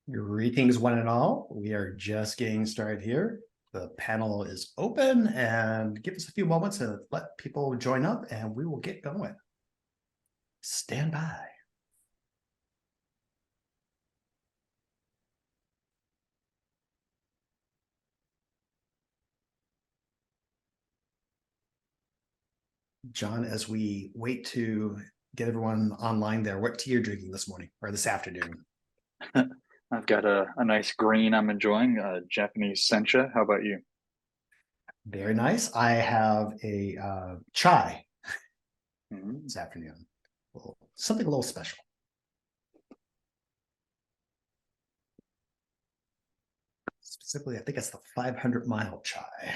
Greetings, one and all. We are just getting started here. The panel is open, and give us a few moments to let people join up, and we will get going. Stand by. John, as we wait to get everyone online there, what tea are you drinking this morning or this afternoon? I've got a nice green I'm enjoying, Japanese sencha. How about you? Very nice. I have a chai this Mm. afternoon. Something a little special. Specifically, I think it's the 500-mile chai.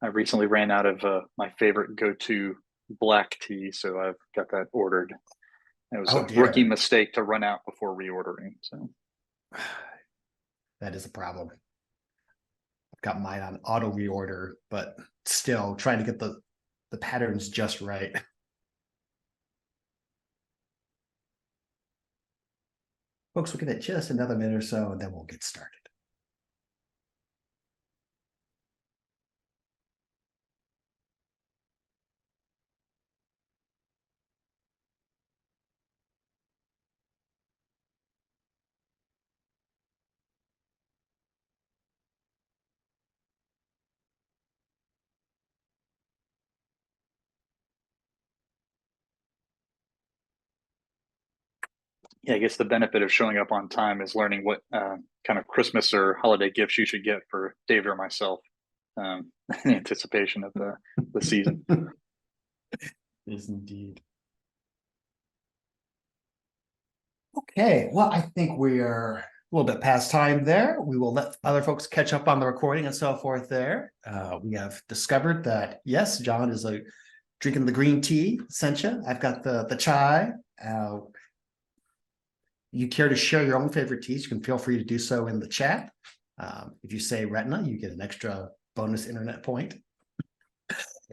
I recently ran out of my favorite go-to black tea, so I've got that ordered. It was Oh a rookie dear, mistake to run out before reordering. So that is a problem. I've got mine on auto reorder, but still trying to get the patterns just right. Folks, we'll give it just another minute or so, and then we'll get started. yeah, I guess the benefit of showing up on time is learning what kind of Christmas or holiday gifts you should get for David or myself in anticipation of the season. Is indeed. Okay, well, I think we are a little bit past time there. We will let other folks catch up on the recording and so forth there. We have discovered that, yes, John is drinking the green tea, sencha. I've got the chai. You care to share your own favorite teas, you can feel free to do so in the chat. If you say retina, you get an extra bonus internet point.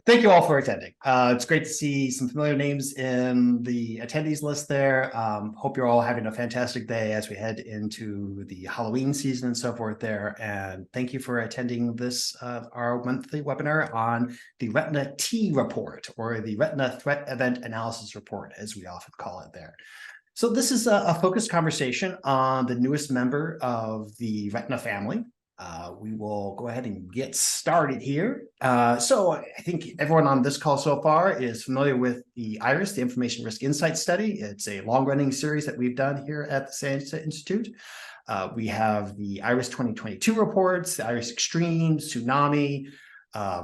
Thank you all for attending. It's great to see some familiar names in the attendees list there. Hope you're all having a fantastic day as we head into the Halloween season and so forth there. And thank you for attending this, our monthly webinar on the Retina T report, or the Retina Threat Event Analysis report, as we often call it there. So this is a focused conversation on the newest member of the Retina family. We will go ahead and get started here. So I think everyone on this call so far is familiar with the IRIS, the Information Risk Insight Study. It's a long-running series that we've done here at the Science Institute. We have the IRIS 2022 reports, the IRIS Extreme, Tsunami,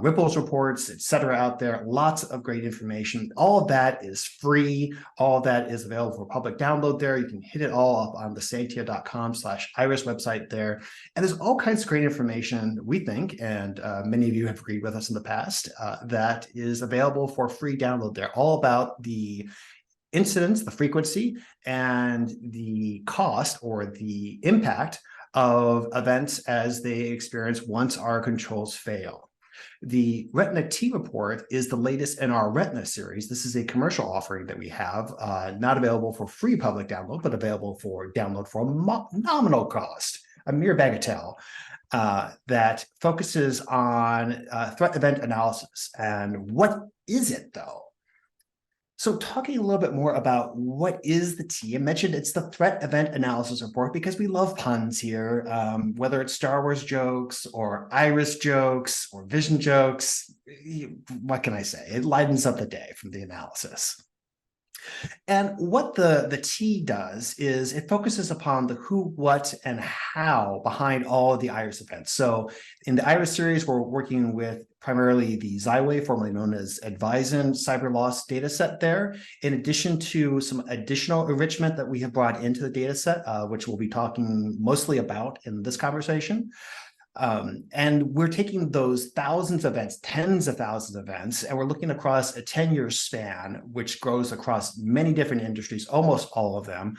Ripples reports, etc. out there. Lots of great information. All of that is free. All of that is available for public download there. You can hit it all up on the CTEA.com/IRIS website there. And there's all kinds of great information, we think, and many of you have agreed with us in the past, that is available for free download there, all about the incidents, the frequency, and the cost or the impact of events as they experience once our controls fail. The Retina T report is the latest in our Retina series. This is a commercial offering that we have, not available for free public download, but available for download for a nominal cost, a mere bagatelle, that focuses on threat event analysis. And what is it, though? So talking a little bit more about what is the T, I mentioned it's the Threat Event Analysis Report because we love puns here, whether it's Star Wars jokes or Iris jokes or Vision jokes. What can I say? It lightens up the day from the analysis. And what the T does is it focuses upon the who, what, and how behind all of the IRIS events. So in the IRIS series, we're working with primarily the Xyway, formerly known as Advisen cyber loss data set there, in addition to some additional enrichment that we have brought into the data set, which we'll be talking mostly about in this conversation. And we're taking those thousands of events, tens of thousands of events, and we're looking across a 10-year span, which grows across many different industries, almost all of them,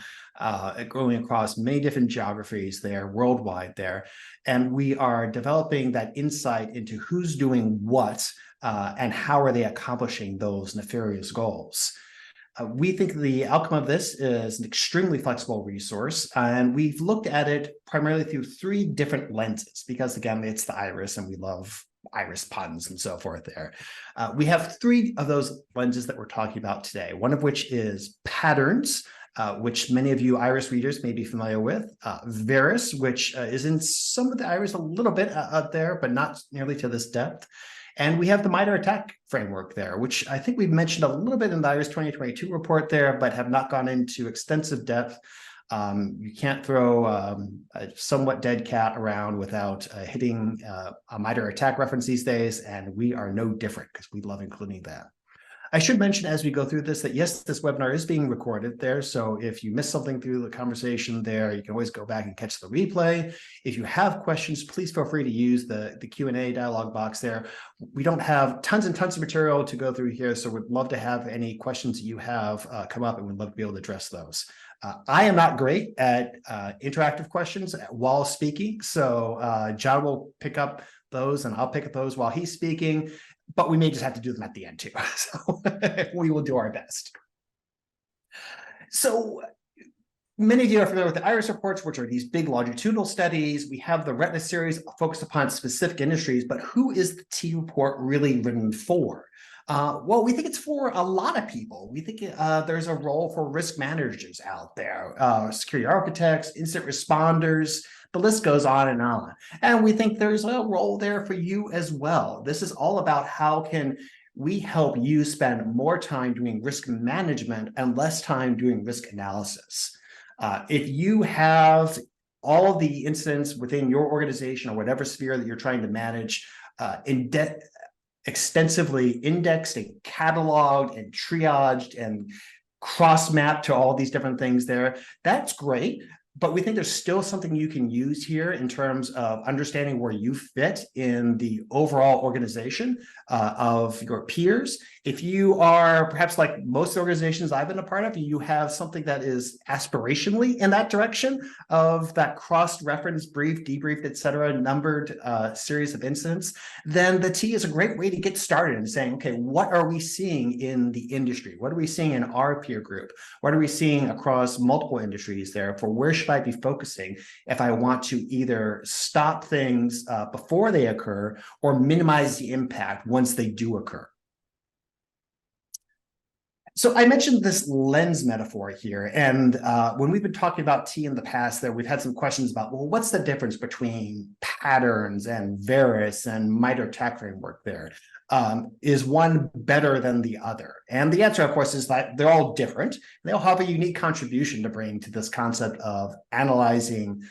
growing across many different geographies there, worldwide there. And we are developing that insight into who's doing what and how are they accomplishing those nefarious goals. We think the outcome of this is an extremely flexible resource, and we've looked at it primarily through 3 different lenses, because again, it's the IRIS and we love IRIS puns and so forth there. We have 3 of those lenses that we're talking about today, one of which is patterns, which many of you IRIS readers may be familiar with, VERIS, which is in some of the IRIS a little bit out there, but not nearly to this depth. And we have the MITRE ATT&CK framework there, which I think we've mentioned a little bit in the IRIS 2022 report there, but have not gone into extensive depth. You can't throw a somewhat dead cat around without hitting a MITRE ATT&CK reference these days, and we are no different because we love including that. I should mention as we go through this that yes, this webinar is being recorded there. So if you miss something through the conversation there, you can always go back and catch the replay. If you have questions, please feel free to use the Q&A dialog box there. We don't have tons and tons of material to go through here, so we'd love to have any questions that you have come up, and we'd love to be able to address those. I am not great at interactive questions while speaking, so John will pick up those and I'll pick up those while he's speaking, but we may just have to do them at the end too. So we will do our best. So many of you are familiar with the IRIS reports, which are these big longitudinal studies. We have the Retina series focused upon specific industries, but who is the T report really written for? Well, we think it's for a lot of people. We think there's a role for risk managers out there, security architects, incident responders, the list goes on. And we think there's a role there for you as well. This is all about how can we help you spend more time doing risk management and less time doing risk analysis. If you have all of the incidents within your organization or whatever sphere that you're trying to manage extensively indexed and cataloged and triaged and cross-mapped to all these different things there, that's great. But we think there's still something you can use here in terms of understanding where you fit in the overall organization of your peers. If you are perhaps like most organizations I've been a part of, you have something that is aspirationally in that direction of that cross-reference, brief, debriefed, et cetera, numbered series of incidents, then the T is a great way to get started in saying, okay, what are we seeing in the industry? What are we seeing in our peer group? What are we seeing across multiple industries there? For where should I be focusing if I want to either stop things before they occur or minimize the impact once they do occur? So I mentioned this lens metaphor here, and when we've been talking about T in the past there, we've had some questions about, well, what's the difference between patterns and VERIS and MITRE ATT&CK framework there? Is one better than the other? And the answer, of course, is that they're all different. They all have a unique contribution to bring to this concept of analyzing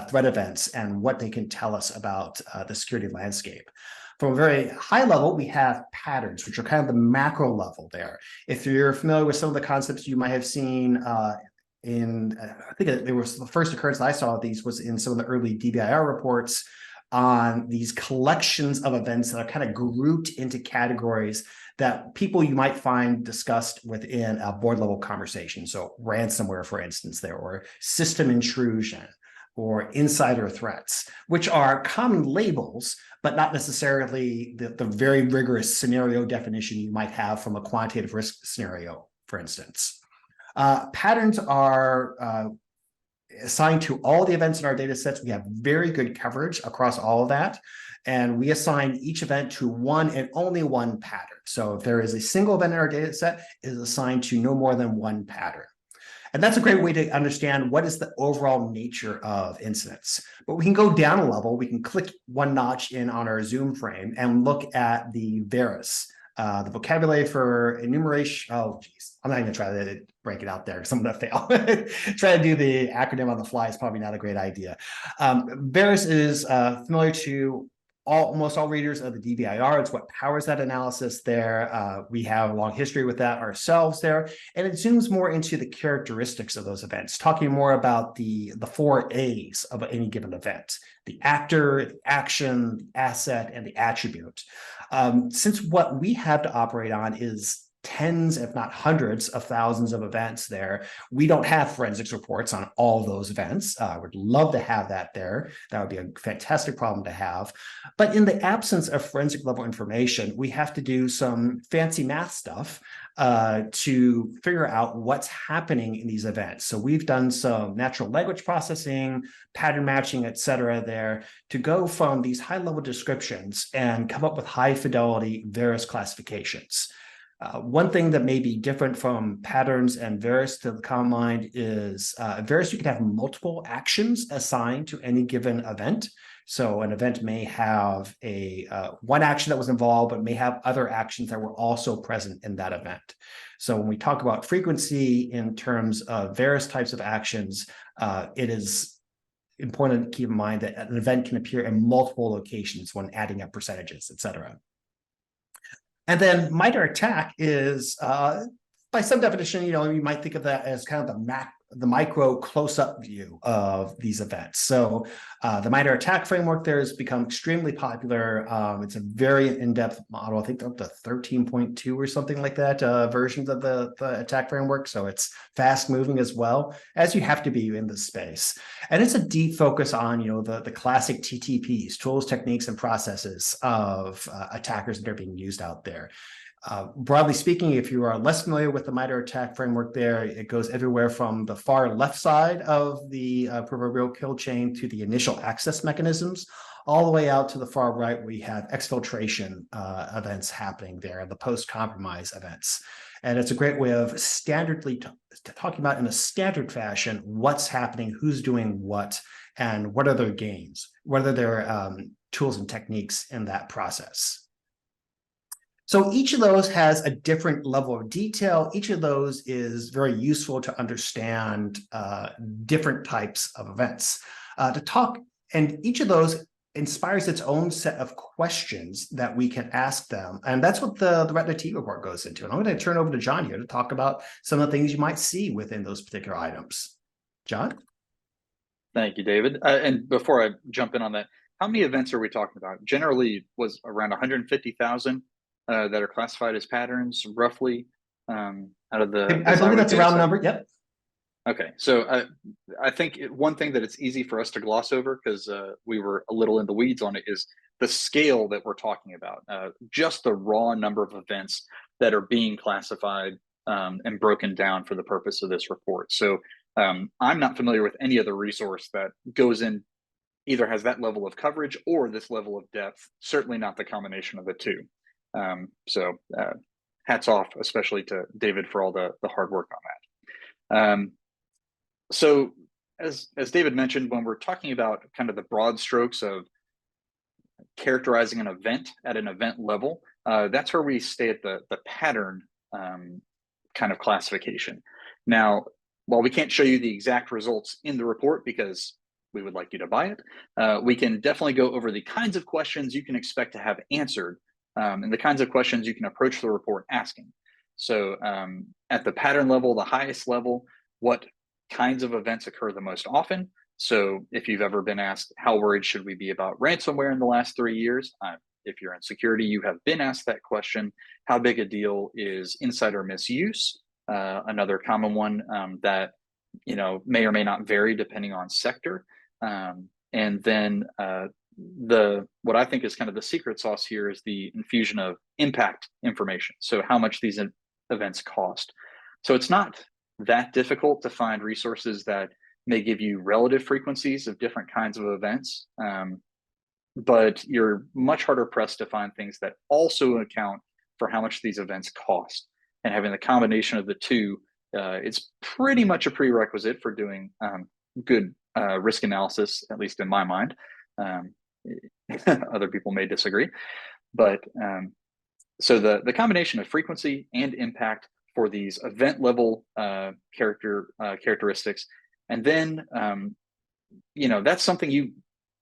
threat events and what they can tell us about the security landscape. From a very high level, we have patterns, which are kind of the macro level there. If you're familiar with some of the concepts you might have seen I think it was the first occurrence I saw of these was in some of the early DBIR reports on these collections of events that are kind of grouped into categories that people you might find discussed within a board level conversation. So ransomware, for instance, there, or system intrusion, or insider threats, which are common labels, but not necessarily the very rigorous scenario definition you might have from a quantitative risk scenario, for instance. Patterns are assigned to all the events in our data sets. We have very good coverage across all of that. And we assign each event to one and only one pattern. So if there is a single event in our data set, it is assigned to no more than one pattern. And that's a great way to understand what is the overall nature of incidents. But we can go down a level. We can click one notch in on our Zoom frame and look at the VERIS, the vocabulary for enumeration. Oh, geez. I'm not even trying to break it out there because I'm going to fail. Try to do the acronym on the fly is probably not a great idea. VERIS is familiar to almost all readers of the DBIR. It's what powers that analysis there. We have a long history with that ourselves there. And it zooms more into the characteristics of those events, talking more about the 4 A's of any given event: the actor, the action, the asset, and the attribute. Since what we have to operate on is tens, if not hundreds of thousands of events there, we don't have forensics reports on all those events. I would love to have that there. That would be a fantastic problem to have. But in the absence of forensic level information, we have to do some fancy math stuff to figure out what's happening in these events. So we've done some natural language processing, pattern matching, et cetera, there to go from these high-level descriptions and come up with high-fidelity VARIS classifications. One thing that may be different from patterns and VARIS to the common mind is VARIS, you can have multiple actions assigned to any given event. So an event may have a one action that was involved, but may have other actions that were also present in that event. So when we talk about frequency in terms of various types of actions, it is important to keep in mind that an event can appear in multiple locations when adding up percentages, et cetera. And then MITRE ATT&CK is, by some definition, you might think of that as kind of the micro close-up view of these events. So the MITRE ATT&CK framework there has become extremely popular. It's a very in-depth model. I think up to 13.2 or something like that versions of the attack framework. So it's fast-moving as well, as you have to be in this space. And it's a deep focus on the classic TTPs, tools, techniques, and processes of attackers that are being used out there. Broadly speaking, if you are less familiar with the MITRE ATT&CK framework there, it goes everywhere from the far left side of the proverbial kill chain to the initial access mechanisms, all the way out to the far right where we have exfiltration events happening there, the post-compromise events. And it's a great way of standardly talking about in a standard fashion what's happening, who's doing what, and what are their gains, what are their tools and techniques in that process. So each of those has a different level of detail. Each of those is very useful to understand different types of events. And each of those inspires its own set of questions that we can ask them. And that's what the Retina T report goes into. And I'm going to turn over to John here to talk about some of the things you might see within those particular items. John? Thank you, David. And before I jump in on that, how many events are we talking about? Generally was around 150,000 that are classified as patterns, roughly, out of the I believe that's a round number. Yep. Okay, so I think one thing that it's easy for us to gloss over, because we were a little in the weeds on it, is the scale that we're talking about. Just the raw number of events that are being classified and broken down for the purpose of this report. So I'm not familiar with any other resource that goes in, either has that level of coverage or this level of depth, certainly not the combination of the two. So hats off, especially to David for all the hard work on that. So as David mentioned, when we're talking about kind of the broad strokes of characterizing an event at an event level, that's where we stay at the pattern kind of classification. Now, while we can't show you the exact results in the report because we would like you to buy it, we can definitely go over the kinds of questions you can expect to have answered and the kinds of questions you can approach the report asking. So at the pattern level, the highest level, what kinds of events occur the most often? So if you've ever been asked, how worried should we be about ransomware in the last 3 years? If you're in security, you have been asked that question. How big a deal is insider misuse? Another common one that may or may not vary depending on sector. And then what I think is kind of the secret sauce here is the infusion of impact information. So how much these events cost. So it's not that difficult to find resources that may give you relative frequencies of different kinds of events, but you're much harder pressed to find things that also account for how much these events cost. And having the combination of the two, it's pretty much a prerequisite for doing good risk analysis, at least in my mind. Other people may disagree, but so the combination of frequency and impact for these event level characteristics, and then that's something you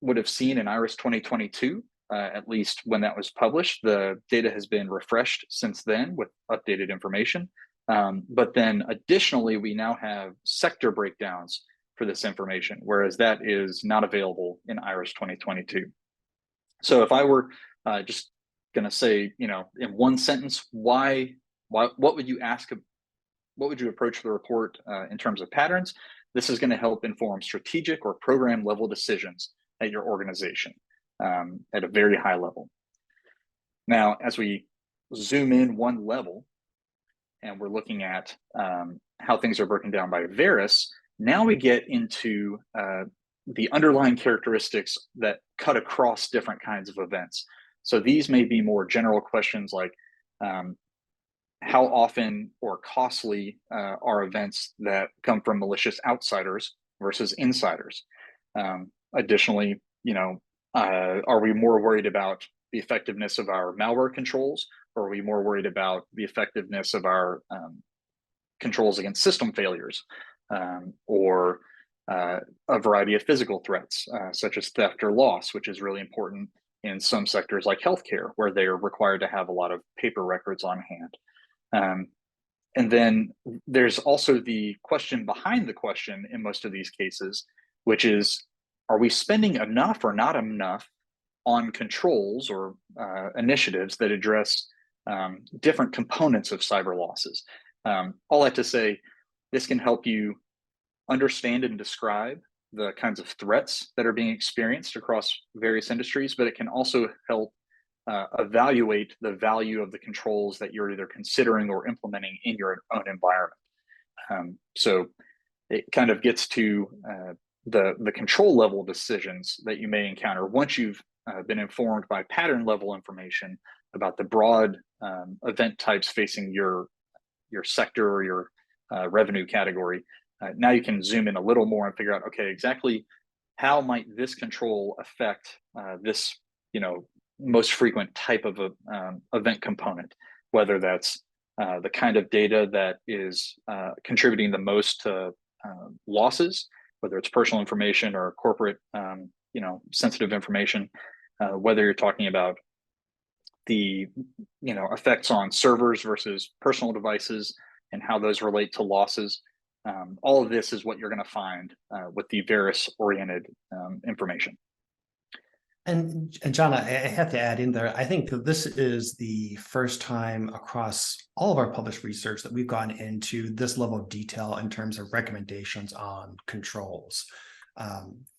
would have seen in IRIS 2022, at least when that was published. The data has been refreshed since then with updated information, but then additionally we now have sector breakdowns for this information, whereas that is not available in IRIS 2022. So if I were just going to say, in one sentence, what would you ask? What would you approach the report in terms of patterns? This is going to help inform strategic or program level decisions at your organization at a very high level. Now, as we zoom in one level, and we're looking at how things are broken down by VARIS, now we get into the underlying characteristics that cut across different kinds of events. So these may be more general questions like how often or costly are events that come from malicious outsiders versus insiders. Additionally, are we more worried about the effectiveness of our malware controls, or are we more worried about the effectiveness of our controls against system failures, or a variety of physical threats, such as theft or loss, which is really important in some sectors like healthcare, where they are required to have a lot of paper records on hand. And then there's also the question behind the question in most of these cases, which is, are we spending enough or not enough on controls or initiatives that address different components of cyber losses? All that to say, this can help you understand and describe the kinds of threats that are being experienced across various industries, but it can also help evaluate the value of the controls that you're either considering or implementing in your own environment. So it kind of gets to the control level decisions that you may encounter once you've been informed by pattern level information about the broad event types facing your sector or your revenue category. Now you can zoom in a little more and figure out, okay, exactly how might this control affect this, most frequent type of event component, whether that's the kind of data that is contributing the most to losses, whether it's personal information or corporate, sensitive information, whether you're talking about the, effects on servers versus personal devices and how those relate to losses. All of this is what you're going to find with the VARIS-oriented information. And John, I have to add in there, I think that this is the first time across all of our published research that we've gone into this level of detail in terms of recommendations on controls.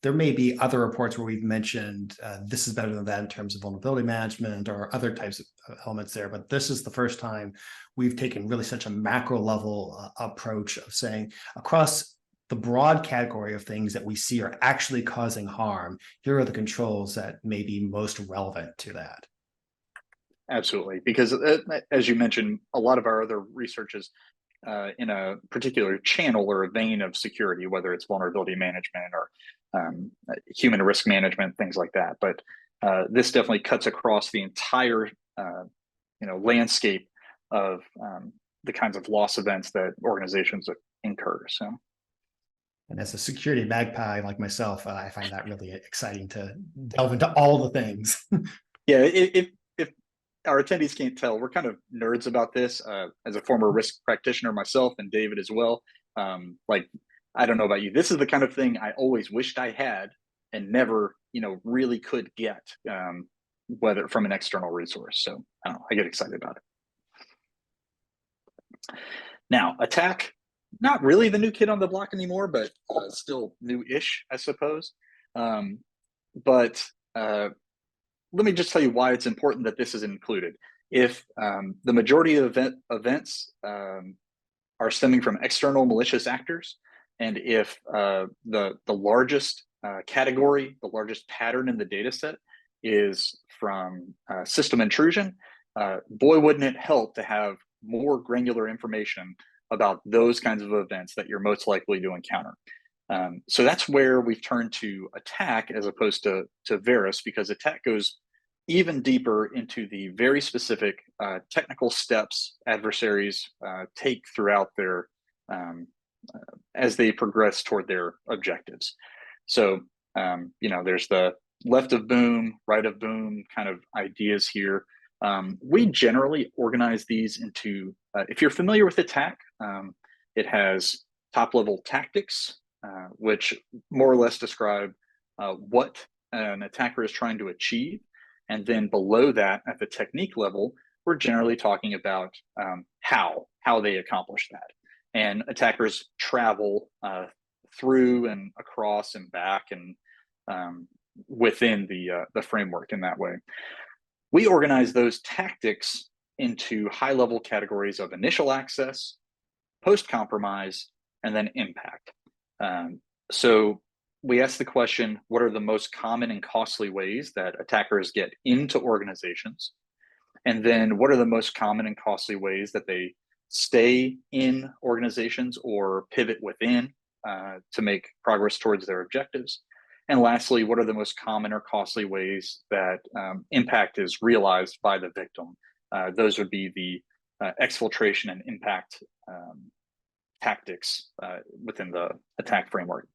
There may be other reports where we've mentioned this is better than that in terms of vulnerability management or other types of elements there, but this is the first time we've taken really such a macro level approach of saying across the broad category of things that we see are actually causing harm, here are the controls that may be most relevant to that. Absolutely, because as you mentioned, a lot of our other research is in a particular channel or a vein of security, whether it's vulnerability management or human risk management, things like that. But this definitely cuts across the entire landscape of the kinds of loss events that organizations incur. So. And as a security magpie like myself, I find that really exciting to delve into all the things. Yeah, if our attendees can't tell, we're kind of nerds about this. As a former risk practitioner myself, and David as well. I don't know about you, this is the kind of thing I always wished I had and never, really could get, whether from an external resource. So I don't know, I get excited about it. Now, attack. Not really the new kid on the block anymore, but still new-ish, I suppose. But let me just tell you why it's important that this is included. If the majority of events are stemming from external malicious actors, and if the largest category, the largest pattern in the data set is from system intrusion, boy, wouldn't it help to have more granular information about those kinds of events that you're most likely to encounter. So that's where we've turned to attack as opposed to VARIS, because attack goes even deeper into the very specific technical steps adversaries take throughout their, as they progress toward their objectives. So, there's the left of boom, right of boom kind of ideas here. We generally organize these into, if you're familiar with attack, it has top level tactics, which more or less describe what an attacker is trying to achieve. And then below that, at the technique level, we're generally talking about how they accomplish that. And attackers travel through and across and back and within the framework in that way. We organize those tactics into high-level categories of initial access, post-compromise, and then impact. So we ask the question, what are the most common and costly ways that attackers get into organizations? And then what are the most common and costly ways that they stay in organizations or pivot within to make progress towards their objectives? And lastly, what are the most common or costly ways that impact is realized by the victim? Those would be the exfiltration and impact tactics within the attack framework.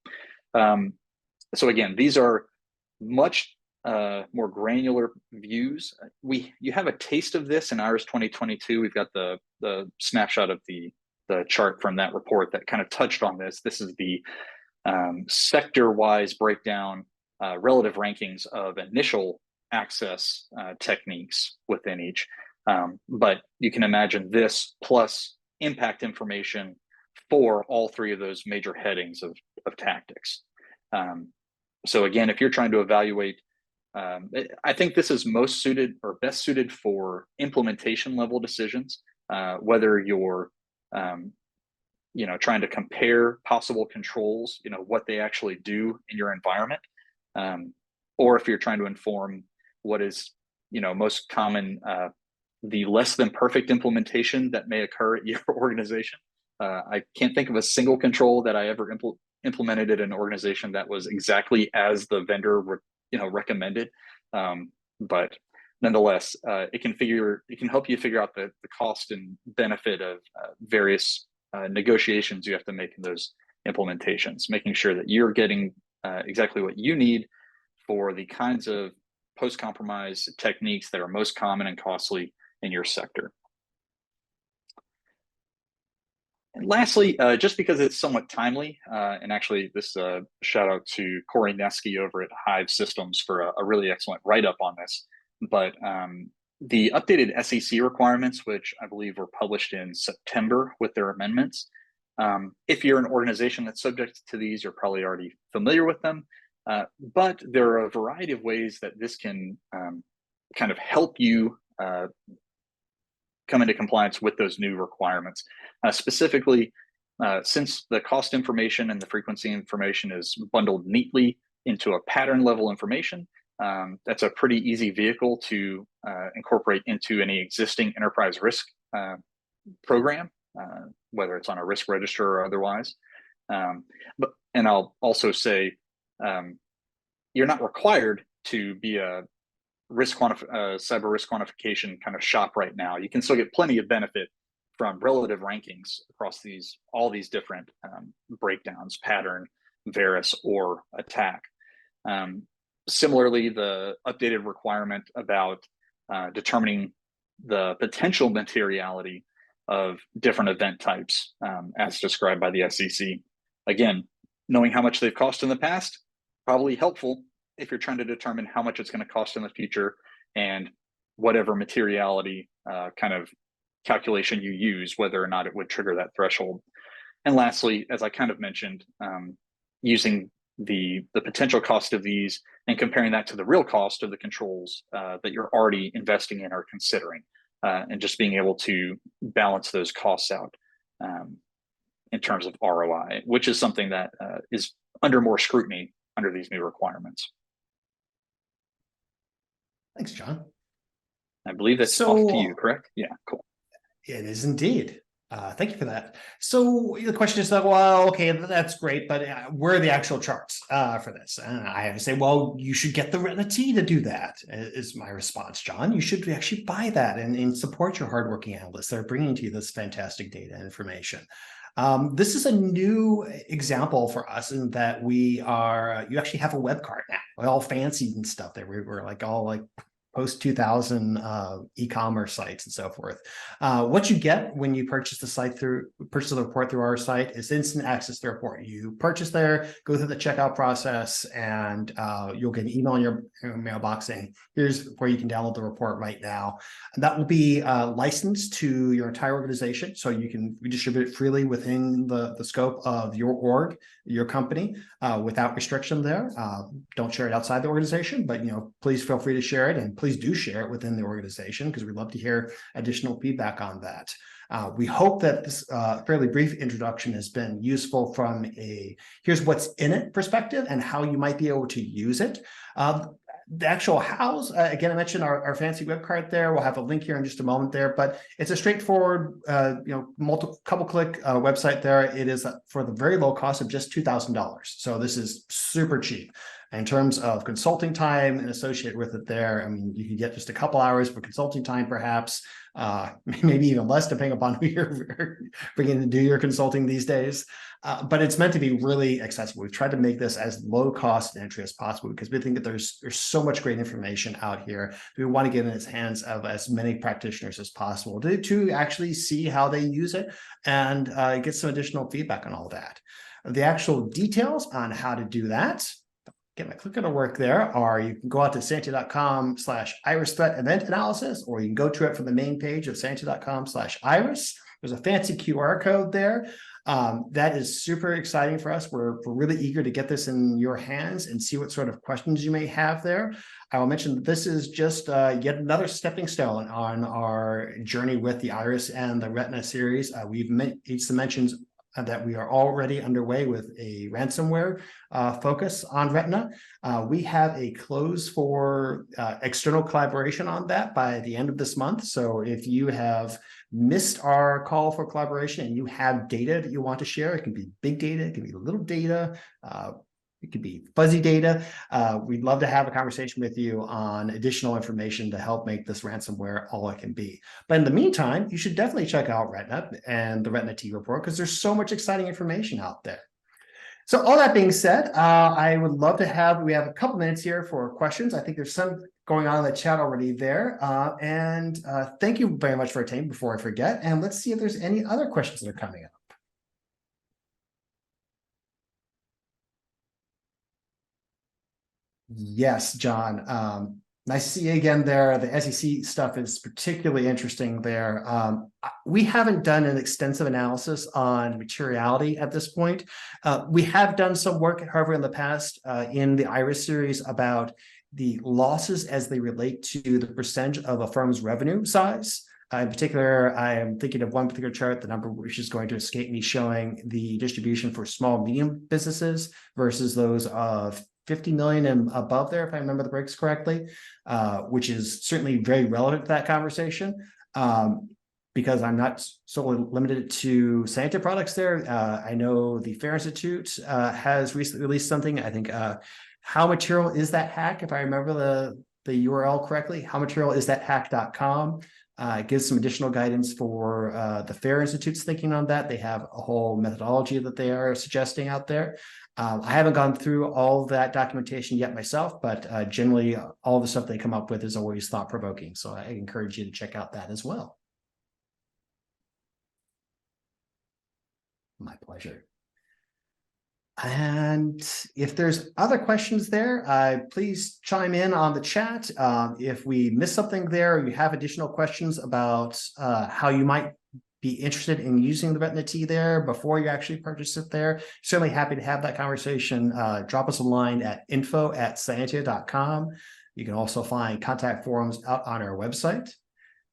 So again, these are much more granular views. You have a taste of this in IRIS 2022. We've got the snapshot of the chart from that report that kind of touched on this. This is the sector-wise breakdown, relative rankings of initial access techniques within each. But you can imagine this plus impact information for all three of those major headings of tactics. So again, if you're trying to evaluate, I think this is most suited or best suited for implementation level decisions, whether you're trying to compare possible controls, what they actually do in your environment, or if you're trying to inform what is, most common, the less than perfect implementation that may occur at your organization. I can't think of a single control that I ever implemented at an organization that was exactly as the vendor recommended. But nonetheless, it can help you figure out the cost and benefit of various negotiations you have to make in those implementations, making sure that you're getting exactly what you need for the kinds of post-compromise techniques that are most common and costly in your sector. And lastly, just because it's somewhat timely, and actually this shout out to Corey Neske over at Hive Systems for a really excellent write-up on this, but the updated SEC requirements, which I believe were published in September with their amendments, if you're an organization that's subject to these, you're probably already familiar with them, but there are a variety of ways that this can kind of help you come into compliance with those new requirements. Specifically, since the cost information and the frequency information is bundled neatly into a pattern level information, that's a pretty easy vehicle to incorporate into any existing enterprise risk program, whether it's on a risk register or otherwise. And I'll also say, you're not required to be a cyber risk quantification kind of shop right now. You can still get plenty of benefit from relative rankings across all these different breakdowns, pattern, Varus, or attack. Similarly, the updated requirement about determining the potential materiality of different event types as described by the SEC. Again, knowing how much they've cost in the past, probably helpful if you're trying to determine how much it's going to cost in the future and whatever materiality kind of calculation you use, whether or not it would trigger that threshold. And lastly, as I kind of mentioned, using the potential cost of these and comparing that to the real cost of the controls that you're already investing in or considering, and just being able to balance those costs out in terms of ROI, which is something that is under more scrutiny under these new requirements. Thanks, John. I believe that's off to you, correct? Yeah, cool. It is indeed. Thank you for that. So the question is like, well, okay, that's great, but where are the actual charts for this? And I have to say, well, you should get the Retina T to do that, is my response, John. You should actually buy that and support your hardworking analysts that are bringing to you this fantastic data and information. This is a new example for us in that you actually have a web card now, all fancy and stuff that we're like all like post-2000 e-commerce sites and so forth. What you get when you purchase the report through our site is instant access to the report. You purchase there, go through the checkout process, and you'll get an email in your mailbox saying, here's where you can download the report right now. And that will be licensed to your entire organization, so you can redistribute it freely within the scope of your org, your company, without restriction there. Don't share it outside the organization, but please feel free to share it, and please do share it within the organization because we'd love to hear additional feedback on that. We hope that this fairly brief introduction has been useful from a here's what's in it perspective and how you might be able to use it. The actual hows, again, I mentioned our fancy web card there. We'll have a link here in just a moment there, but it's a straightforward, couple click website there. It is for the very low cost of just $2,000. So this is super cheap. In terms of consulting time and associated with it there, I mean, you can get just a couple hours for consulting time, perhaps, maybe even less, depending upon who you're bringing to do your consulting these days. But it's meant to be really accessible. We've tried to make this as low cost entry as possible because we think that there's so much great information out here. We want to get in its hands of as many practitioners as possible to actually see how they use it and get some additional feedback on all that. The actual details on how to do that, get my clicker to work there, are you can go out to Scientia.com/iris threat event analysis, or you can go to it from the main page of Scientia.com/iris. There's a fancy QR code there. That is super exciting for us. We're really eager to get this in your hands and see what sort of questions you may have there. I will mention that this is just yet another stepping stone on our journey with the IRIS and the Retina series. We've made some mentions that we are already underway with a ransomware focus on Retina. We have a close for external collaboration on that by the end of this month. So if you have missed our call for collaboration and you have data that you want to share, it can be big data, it can be little data, it could be fuzzy data. We'd love to have a conversation with you on additional information to help make this ransomware all it can be. But in the meantime, you should definitely check out Retina and the Retina T report because there's so much exciting information out there. So all that being said, I would love to we have a couple minutes here for questions. I think there's some going on in the chat already there. Thank you very much for attending before I forget. And let's see if there's any other questions that are coming up. Yes, John. Nice to see you again there. The SEC stuff is particularly interesting there. We haven't done an extensive analysis on materiality at this point. We have done some work, however, in the past in the IRIS series about the losses as they relate to the percentage of a firm's revenue size. In particular, I am thinking of one particular chart, the number which is going to escape me, showing the distribution for small, medium businesses versus those of 50 million and above there, if I remember the breaks correctly, which is certainly very relevant to that conversation. Because I'm not solely limited to Scientia products there. I know the FAIR Institute has recently released something. I think, how material is that hack? If I remember the URL correctly, howmaterialisthathack.com. It gives some additional guidance for the FAIR Institute's thinking on that. They have a whole methodology that they are suggesting out there. I haven't gone through all of that documentation yet myself, but generally all the stuff they come up with is always thought-provoking. So I encourage you to check out that as well. My pleasure. And if there's other questions there, please chime in on the chat. If we missed something there, or you have additional questions about how you might be interested in using the Retina T there before you actually purchase it there, certainly happy to have that conversation. Drop us a line at info@scientia.com. You can also find contact forums out on our website.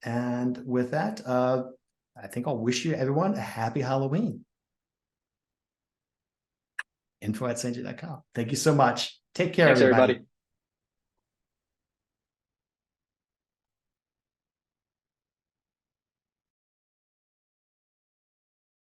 And with that, I think I'll wish you everyone a happy Halloween. Info@scientia.com. Thank you so much. Take care, Thanks, everybody. everybody.